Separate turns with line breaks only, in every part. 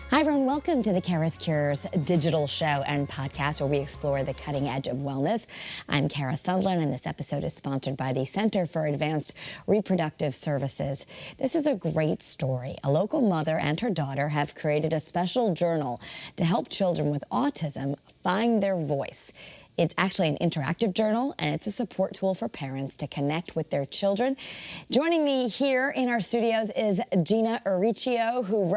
Hi everyone, welcome to the CURES digital show and podcast where we explore the cutting edge of wellness. I'm Kara Sutherland and this episode is sponsored by the Center for Advanced Reproductive Services. This is a great story. A local mother and her daughter have created a special journal to help children with autism find their voice. It's actually an interactive journal, and it's a support tool for parents to connect with their children. Joining me here in our studios is Gina Uricchio, who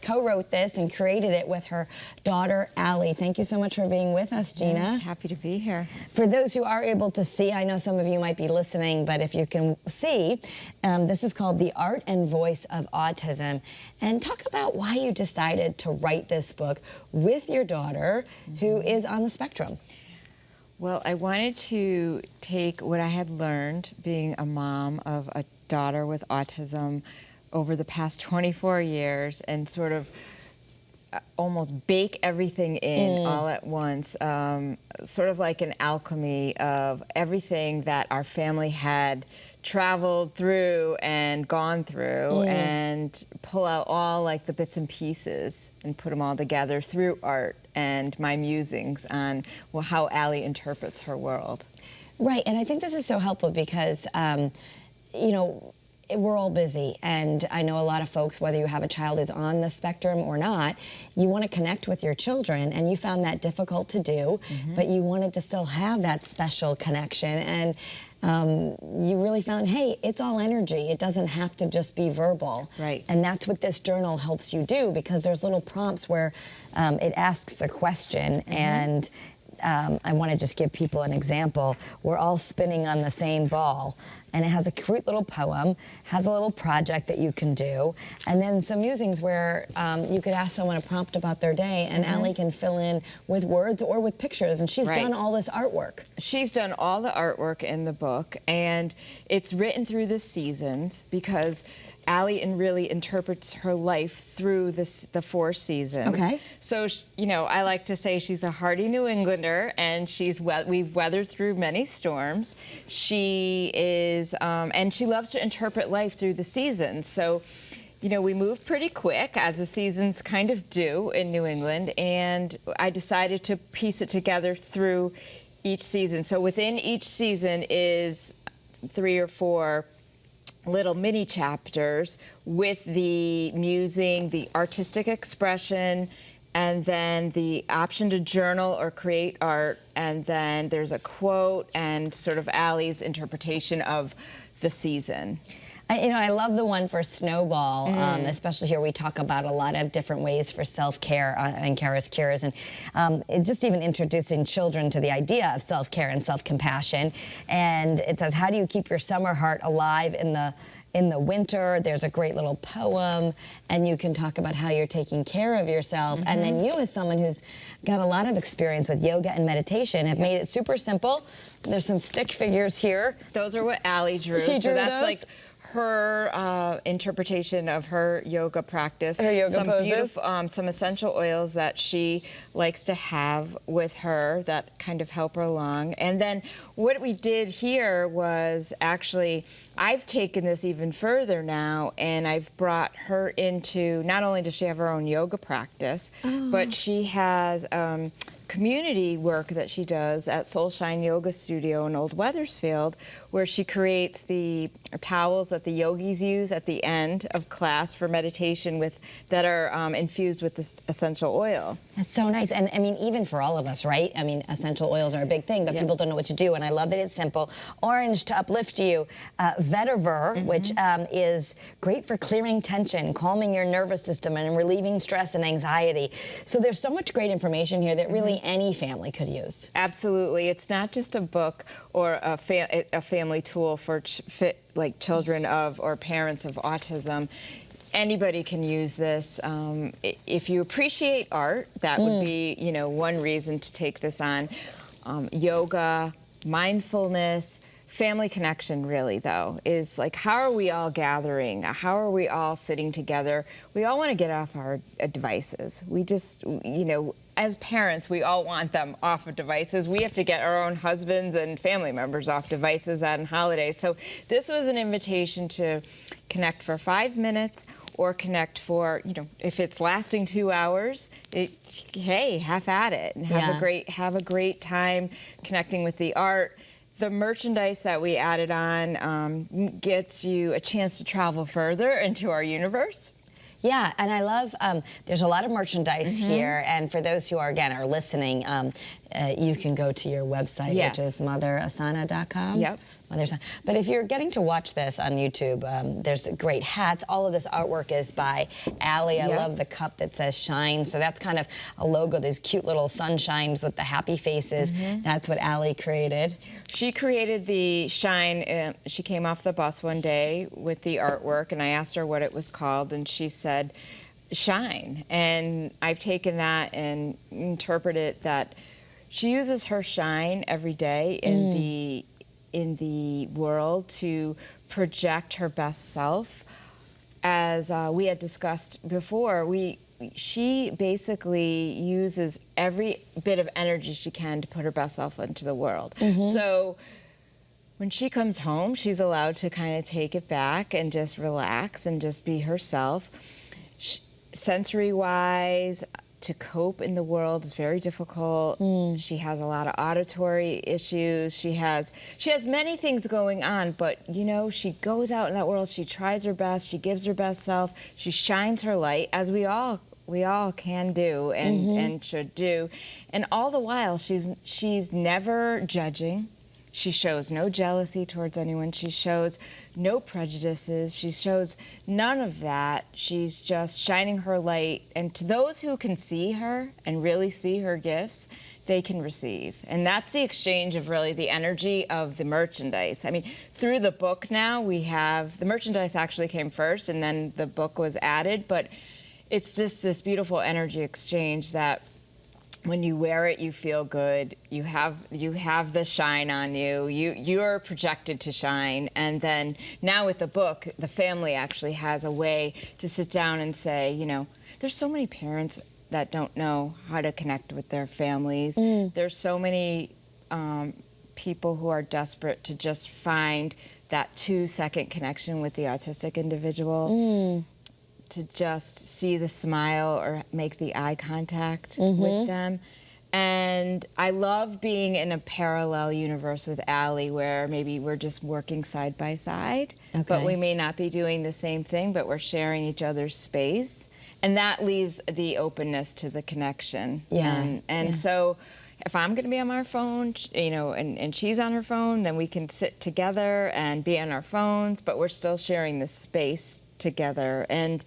co-wrote this, and created it with her daughter, Allie. Thank you so much for being with us, Gina.
I'm happy to be here.
For those who are able to see, I know some of you might be listening, but if you can see, this is called The Art and Voice of Autism. And talk about why you decided to write this book with your daughter, who is on the spectrum.
Well, I wanted to take what I had learned being a mom of a daughter with autism over the past 24 years and sort of almost bake everything in all at once, sort of like an alchemy of everything that our family had traveled through and gone through and pull out all like the bits and pieces and put them all together through art and my musings on how Allie interprets her world.
Right, and I think this is so helpful because, you know, we're all busy, and I know a lot of folks, whether you have a child who's on the spectrum or not, you want to connect with your children, and you found that difficult to do, but you wanted to still have that special connection, and you really found, hey, it's all energy. It doesn't have to just be verbal.
Right.
And that's what this journal helps you do, because there's little prompts where it asks a question, and I want to just give people an example. We're all spinning on the same ball, and it has a cute little poem, has a little project that you can do, and then some musings where you could ask someone a prompt about their day, and Allie can fill in with words or with pictures, and she's done all this artwork.
She's done all the artwork in the book, and it's written through the seasons because Allie really interprets her life through the 4 seasons.
Okay.
So, you know, I like to say she's a hardy New Englander, and we've weathered through many storms. She is, and she loves to interpret life through the seasons. So, you know, we move pretty quick, as the seasons kind of do in New England, and I decided to piece it together through each season. So within each season is 3 or 4 little mini chapters with the musing, the artistic expression, and then the option to journal or create art, and then there's a quote and sort of Allie's interpretation of the season.
I love the one for Snowball, especially here we talk about a lot of different ways for self-care in CURES, and it's just even introducing children to the idea of self-care and self-compassion. And it says, how do you keep your summer heart alive in the winter? There's a great little poem, and you can talk about how you're taking care of yourself. And then you, as someone who's got a lot of experience with yoga and meditation, have made it super simple. There's some stick figures here.
Those are what Allie drew.
She drew
so that's
those?
like her interpretation of her yoga practice.
Her yoga poses.
Beautiful, some essential oils that she likes to have with her that kind of help her along. And then what we did here was actually, I've taken this even further now, and I've brought her into, not only does she have her own yoga practice, but she has community work that she does at Soulshine Yoga Studio in Old Weathersfield, where she creates the towels that the yogis use at the end of class for meditation that are infused with this essential oil.
That's so nice. And I mean, even for all of us, right? I mean, essential oils are a big thing, but people don't know what to do. And I love that it's simple. Orange to uplift you. Vetiver, which is great for clearing tension, calming your nervous system, and relieving stress and anxiety. So there's so much great information here that really any family could use.
Absolutely. It's not just a book or a family tool for children of or parents of autism. Anybody can use this. If you appreciate art, that would be, you know, one reason to take this on. Yoga, mindfulness, family connection really, though, is like, how are we all gathering? How are we all sitting together? We all want to get off our devices. We just, you know, as parents, we all want them off of devices. We have to get our own husbands and family members off devices on holidays. So this was an invitation to connect for 5 minutes or connect for, if it's lasting 2 hours, hey, have at it and have a great time connecting with the art. The merchandise that we added on gets you a chance to travel further into our universe.
Yeah, and I love, there's a lot of merchandise here, and for those who are listening, you can go to your website, which is motherasana.com.
Yep.
But if you're getting to watch this on YouTube, there's great hats. All of this artwork is by Allie. I love the cup that says Shine. So that's kind of a logo, these cute little sunshines with the happy faces. That's what Allie created.
She created the Shine. She came off the bus one day with the artwork, and I asked her what it was called, and she said, Shine. And I've taken that and interpreted that she uses her shine every day in the world to project her best self. As we had discussed before, she basically uses every bit of energy she can to put her best self into the world. So when she comes home, she's allowed to kind of take it back and just relax and just be herself. Sensory-wise, to cope in the world is very difficult. She has a lot of auditory issues. She has many things going on, but she goes out in that world, she tries her best, she gives her best self, she shines her light, as we all can do and should do. And all the while she's never judging. She shows no jealousy towards anyone. She shows no prejudices. She shows none of that. She's just shining her light. And to those who can see her and really see her gifts, they can receive. And that's the exchange of really the energy of the merchandise. I mean, through the book now, we have, the merchandise actually came first and then the book was added, but it's just this beautiful energy exchange that when you wear it, you feel good. You have the shine on you. You're projected to shine. And then now with the book, the family actually has a way to sit down and say, there's so many parents that don't know how to connect with their families. There's so many people who are desperate to just find that 2-second connection with the autistic individual. To just see the smile or make the eye contact with them. And I love being in a parallel universe with Allie where maybe we're just working side by side, but we may not be doing the same thing, but we're sharing each other's space. And that leaves the openness to the connection. So if I'm gonna be on my phone, and she's on her phone, then we can sit together and be on our phones, but we're still sharing this space together. And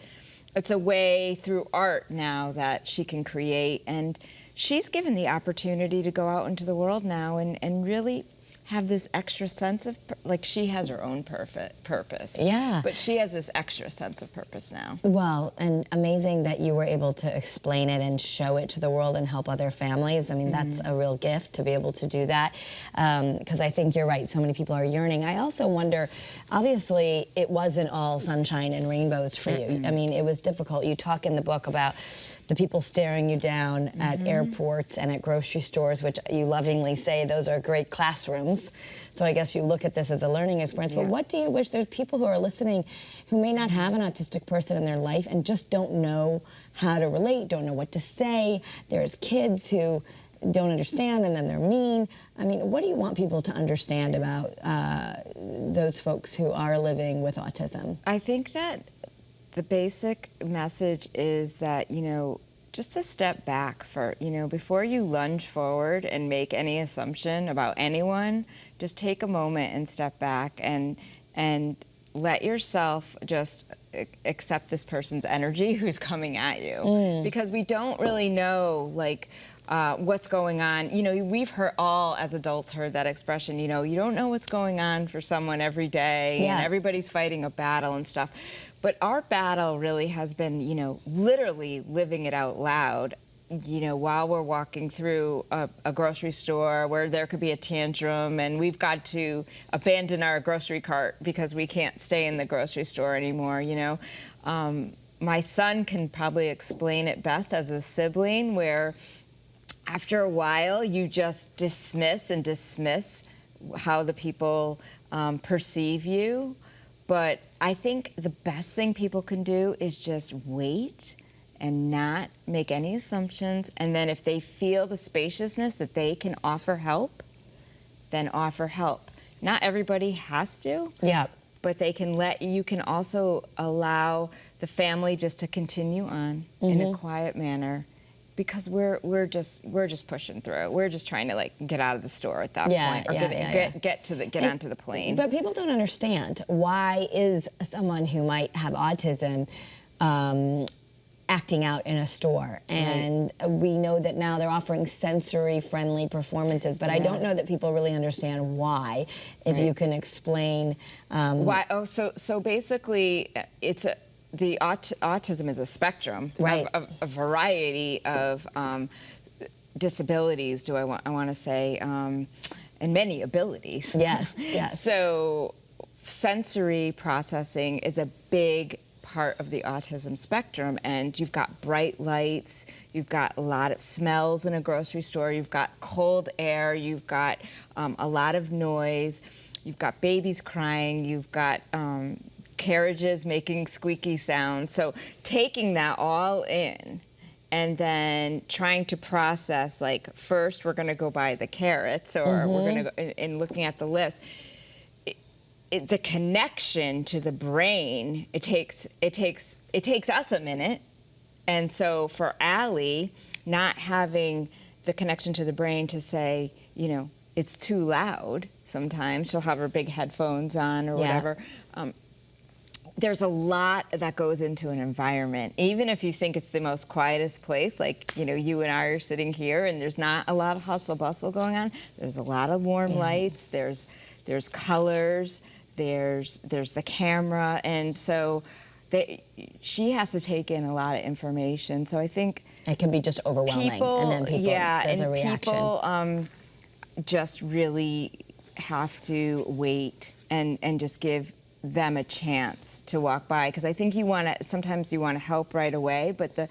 it's a way through art now that she can create, and she's given the opportunity to go out into the world now and really have this extra sense of, like, she has her own purpose.
Yeah.
But she has this extra sense of purpose now.
Well, and amazing that you were able to explain it and show it to the world and help other families. I mean, that's a real gift to be able to do that, because I think you're right, so many people are yearning. I also wonder, obviously, it wasn't all sunshine and rainbows for you. I mean, it was difficult. You talk in the book about the people staring you down at airports and at grocery stores, which you lovingly say those are great classrooms. So I guess you look at this as a learning experience. But what do you wish, there's people who are listening who may not have an autistic person in their life and just don't know how to relate, don't know what to say. There's kids who don't understand and then they're mean. I mean, what do you want people to understand about those folks who are living with autism?
I think that the basic message is that, just to step back before you lunge forward and make any assumption about anyone, just take a moment and step back and let yourself just accept this person's energy who's coming at you. Because we don't really know, what's going on. We've all as adults heard that expression, you don't know what's going on for someone every day, and everybody's fighting a battle and stuff. But our battle really has been, literally living it out loud, while we're walking through a grocery store where there could be a tantrum and we've got to abandon our grocery cart because we can't stay in the grocery store anymore, My son can probably explain it best as a sibling, where after a while you just dismiss how the people perceive you. But I think the best thing people can do is just wait and not make any assumptions. And then if they feel the spaciousness that they can offer help, then offer help. Not everybody has to.
Yeah.
But you can also allow the family just to continue on in a quiet manner, because we're just pushing through. We're just trying to like get out of the store at that point, or get onto the plane.
But people don't understand, why is someone who might have autism acting out in a store? And we know that now they're offering sensory-friendly performances, but I don't know that people really understand why. If you can explain
why. Oh, so basically, autism is a spectrum of a variety of disabilities. I want to say, and many abilities.
Yes, yes.
So sensory processing is a big part of the autism spectrum, and you've got bright lights, you've got a lot of smells in a grocery store, you've got cold air, you've got a lot of noise, you've got babies crying, you've got carriages making squeaky sounds. So taking that all in and then trying to process, like, first we're going to go buy the carrots, or we're going to go and looking at the list. The connection to the brain, it takes us a minute. And so for Allie, not having the connection to the brain to say, you know, it's too loud sometimes, she'll have her big headphones on or whatever. There's a lot that goes into an environment. Even if you think it's the most quietest place, like, you know, you and I are sitting here and there's not a lot of hustle bustle going on, there's a lot of warm lights, there's colors, there's the camera, and so she has to take in a lot of information. So I think
it can be just overwhelming, and then people, there's a reaction.
People just really have to wait and just give them a chance to walk by, because I think sometimes you want to help right away, but the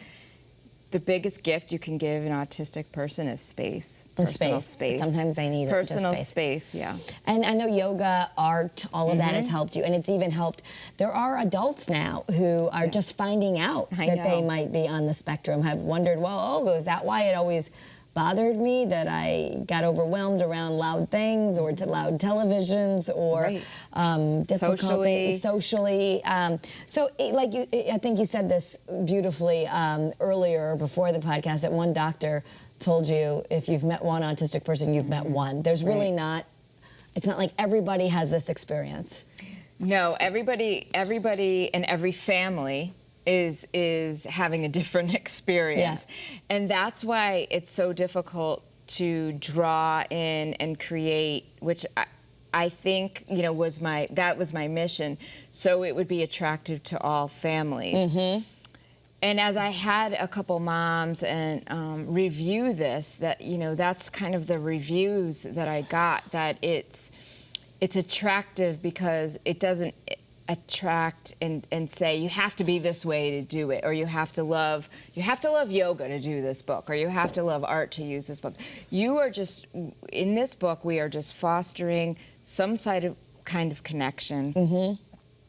biggest gift you can give an autistic person is space. Personal space.
Sometimes they need
personal
just
space. Yeah.
And I know yoga, art, all of that has helped you, and it's even helped. There are adults now who are just finding out that they might be on the spectrum, have wondered, well, is that why it always bothered me that I got overwhelmed around loud things, or to loud televisions, or difficulty socially. So, I think you said this beautifully earlier, before the podcast, that one doctor told you if you've met one autistic person, you've met one. There's really not. It's not like everybody has this experience.
No, everybody, and every family is having a different experience. And that's why it's so difficult to draw in and create, which I think, you know, that was my mission, so it would be attractive to all families. And as I had a couple moms and review this, that, you know, that's kind of the reviews that I got, that it's attractive because it doesn't attract and say you have to be this way to do it, or you have to love yoga to do this book, or you have to love art to use this book. You are just, in this book, we are just fostering some kind of connection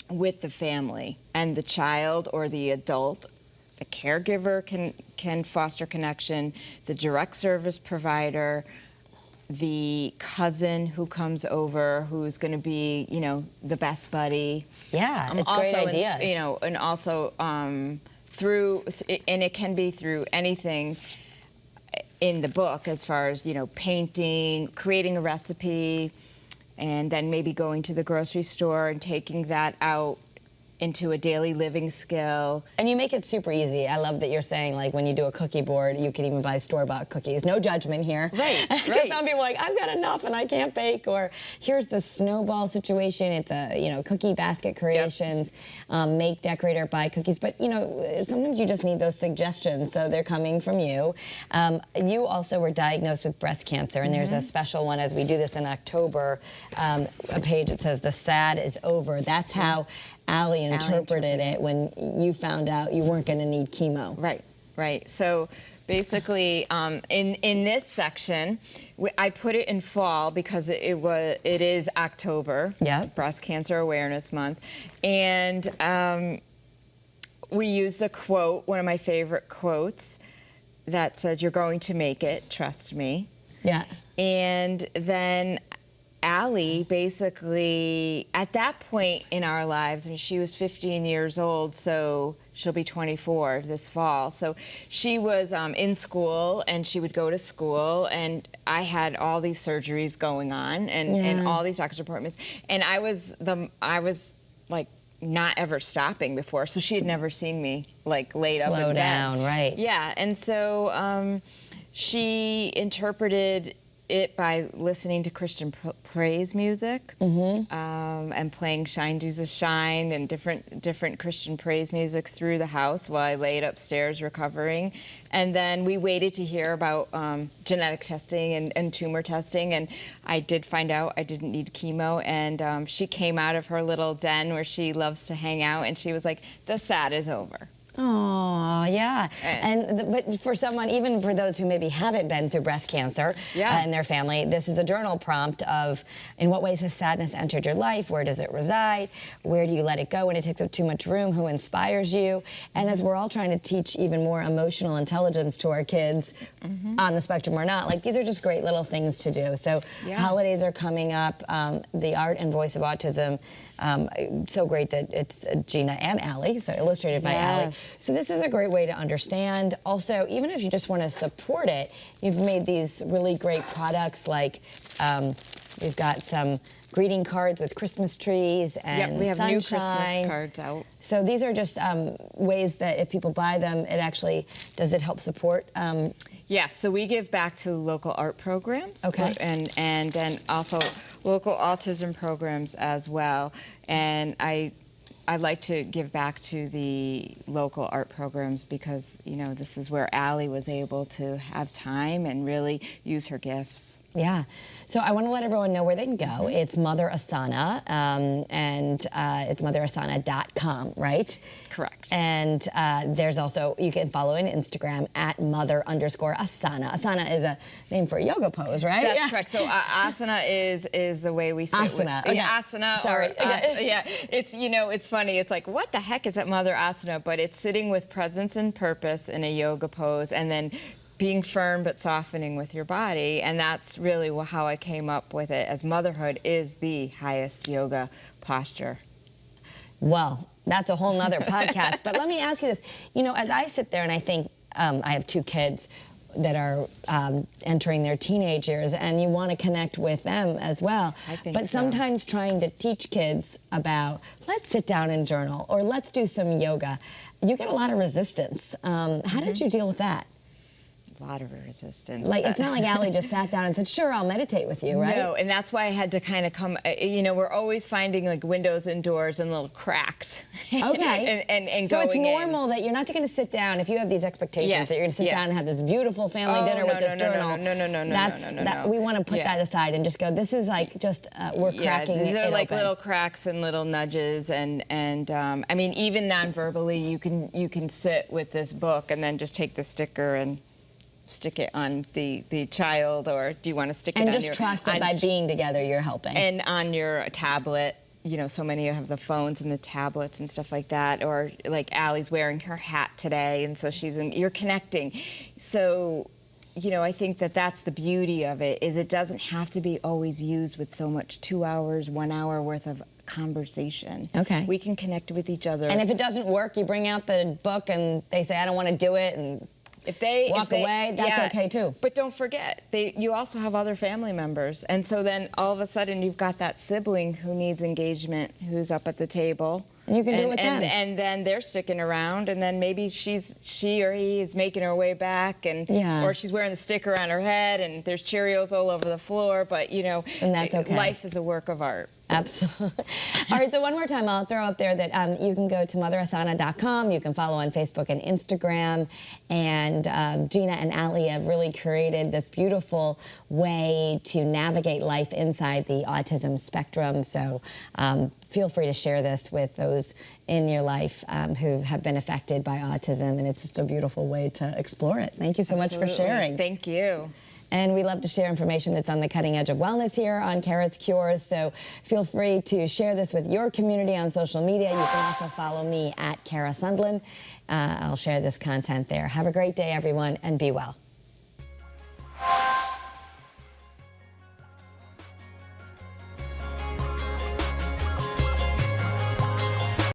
with the family and the child or the adult. The caregiver can foster connection, the direct service provider, the cousin who comes over, who's going to be, you know, the best buddy.
Yeah, it's great ideas.
You know, and also and it can be through anything in the book, as far as, you know, painting, creating a recipe, and then maybe going to the grocery store and taking that out into a daily living skill.
And you make it super easy. I love that you're saying, like, when you do a cookie board, you can even buy store-bought cookies. No judgment here.
Right,
Because some people are like, I've got enough and I can't bake. Or here's the snowball situation. It's a, you know, cookie basket creations. Make, decorate, or buy cookies. But, you know, sometimes you just need those suggestions. So they're coming from you. You also were diagnosed with breast cancer, and there's a special one as we do this in October, a page that says, "The sad is over." That's how Allie interpreted it when you found out you weren't going to need chemo.
Right. So basically, in this section, I put it in fall because it is October, Breast Cancer Awareness Month, and we use a quote, one of my favorite quotes, that says, "You're going to make it, trust me."
Yeah.
And then Allie, basically, at that point in our lives, I mean, she was 15 years old, so she'll be 24 this fall. So she was in school, and she would go to school, and I had all these surgeries going on, and all these doctor's appointments, and I was like not ever stopping before, so she had never seen me like laid up in bed.
Slow down, right?
Yeah, and so she interpreted it by listening to Christian praise music, and playing "Shine Jesus Shine" and different Christian praise musics through the house while I laid upstairs recovering. And then we waited to hear about genetic testing and tumor testing, and I did find out I didn't need chemo, and she came out of her little den where she loves to hang out, and she was like, "The sad is over."
Oh, yeah. But for someone, even for those who maybe haven't been through breast cancer in their family, this is a journal prompt of, in what ways has sadness entered your life? Where does it reside? Where do you let it go when it takes up too much room? Who inspires you? And as we're all trying to teach even more emotional intelligence to our kids, on the spectrum or not, like, these are just great little things to do. So holidays are coming up. The Art and Voice of Autism, so great that it's Gina and Allie, so illustrated by Allie. So this is a great way to understand. Also, even if you just want to support it, you've made these really great products, like we've got some greeting cards with Christmas trees and
we have
sunshine.
new Christmas cards out.
So these are just ways that if people buy them, it actually, does it help support?
Yes, so we give back to local art programs,
and
then also local autism programs as well. And I like to give back to the local art programs because, you know, this is where Allie was able to have time and really use her gifts.
Yeah. So I want to let everyone know where they can go. It's Mother Asana, and it's motherasana.com, right?
Correct.
And there's also, you can follow on Instagram at mother_asana. Asana is a name for a yoga pose, right?
That's correct. So asana is the way we sit.
Asana.
Asana.
Sorry.
It's, you know, it's funny. It's like, what the heck is that Mother Asana? But it's sitting with presence and purpose in a yoga pose, and then being firm but softening with your body. And that's really how I came up with it, as motherhood is the highest yoga posture.
Well, that's a whole nother podcast. But let me ask you this. You know, as I sit there and I think, I have 2 kids that are entering their teenage years, and you want to connect with them as well.
I think
but
so.
sometimes trying to teach kids about, let's sit down and journal, or let's do some yoga, you get a lot of resistance. How did you deal with that?
A lot of resistance.
Like, it's not like Allie just sat down and said, sure, I'll meditate with you, right?
No, and that's why I had to kind of come, you know, we're always finding like windows and doors and little cracks.
Okay.
and
so
going
it's normal that you're not going to sit down, if you have these expectations that you're going to sit down and have this beautiful family dinner with this journal. No. We want to put that aside and just go, this is like just, we're cracking it
these are like
open.
little cracks and little nudges, and I mean, even non-verbally, you can sit with this book and then just take the sticker and stick it on the child, or do you want to stick it on your...
And just trust that by being together, you're helping.
And on your tablet, you know, so many have the phones and the tablets and stuff like that, or like Allie's wearing her hat today, and so you're connecting. So, you know, I think that that's the beauty of it, is it doesn't have to be always used with so much 2 hours, 1 hour worth of conversation.
Okay.
We can connect with each other.
And if it doesn't work, you bring out the book and they say, I don't want to do it, and
if they
walk away, that's okay too.
But don't forget, you also have other family members. And so then all of a sudden you've got that sibling who needs engagement, who's up at the table.
And you can do it with them.
And then they're sticking around, and then maybe she or he is making her way back, and or she's wearing the sticker on her head, and there's Cheerios all over the floor, but you know,
and that's okay.
Life is a work of art.
Absolutely. All right, so one more time, I'll throw up there that you can go to motherasana.com. You can follow on Facebook and Instagram. And Gina and Ali have really created this beautiful way to navigate life inside the autism spectrum. So feel free to share this with those in your life who have been affected by autism. And it's just a beautiful way to explore it. Thank you so much for sharing.
Thank you.
And we love to share information that's on the cutting edge of wellness here on CURES Cures. So feel free to share this with your community on social media. You can also follow me at Cara Sundlin. I'll share this content there. Have a great day, everyone, and be well.